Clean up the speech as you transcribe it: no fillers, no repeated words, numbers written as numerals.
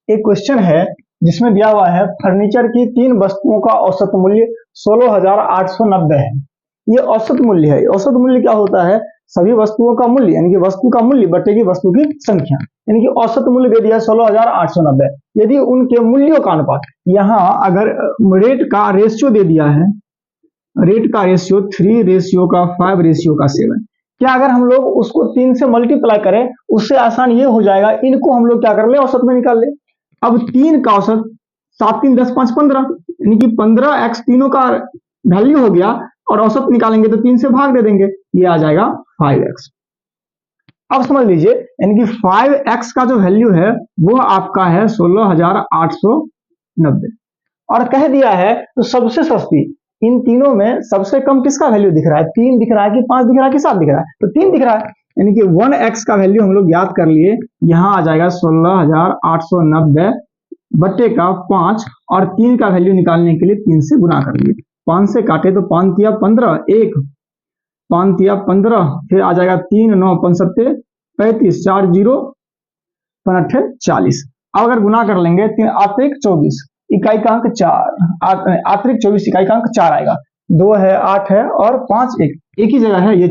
एक क्वेश्चन है जिसमें दिया हुआ है फर्नीचर की 3 वस्तुओं का औसत मूल्य 16,890 है। ये औसत मूल्य है। औसत मूल्य क्या होता है? सभी वस्तुओं का मूल्य यानी कि वस्तु का मूल्य बटेगी वस्तु की संख्या, यानी कि औसत मूल्य दे दिया 16,890। यदि उनके मूल्यों का अनुपात, यहाँ अगर रेट का रेशियो दे दिया है, रेट का रेशियो 3 रेशियो का 5 रेशियो का 7, क्या अगर हम लोग उसको 3 से मल्टीप्लाई करें, उससे आसान ये हो जाएगा, इनको हम लोग क्या कर ले, औसत में निकाल ले। अब 3 का औसत 7 3 10 5 15, यानी कि 15x तीनों का वैल्यू हो गया, और औसत निकालेंगे तो 3 से भाग दे देंगे, ये आ जाएगा 5x। अब समझ लीजिए, यानी कि 5x का जो वैल्यू है वो आपका है 16,890, और कह दिया है तो सबसे सस्ती इन तीनों में सबसे कम किसका वैल्यू दिख रहा है? 3 दिख रहा है कि 5 दिख रहा है कि 7 दिख रहा है? तो 3 दिख रहा है, यानी कि 1x का वैल्यू हम लोग याद कर लिए, यहां आ जाएगा 16,890 बटे का 5, और 3 का वैल्यू निकालने के लिए 3 से गुना कर लिए। 5 से काटे तो 5 तिया 15, 1 5 तिया 15, फिर आ जाएगा 3 9 5 35, 4 0 5 40। अब अगर गुना कर लेंगे 3 आत्रिक 24 इकाई का अंक 4, आत्रिक 24 इकाई का अंक 4 आएगा। 2 है, 8 है और 5 एक ही जगह है, ये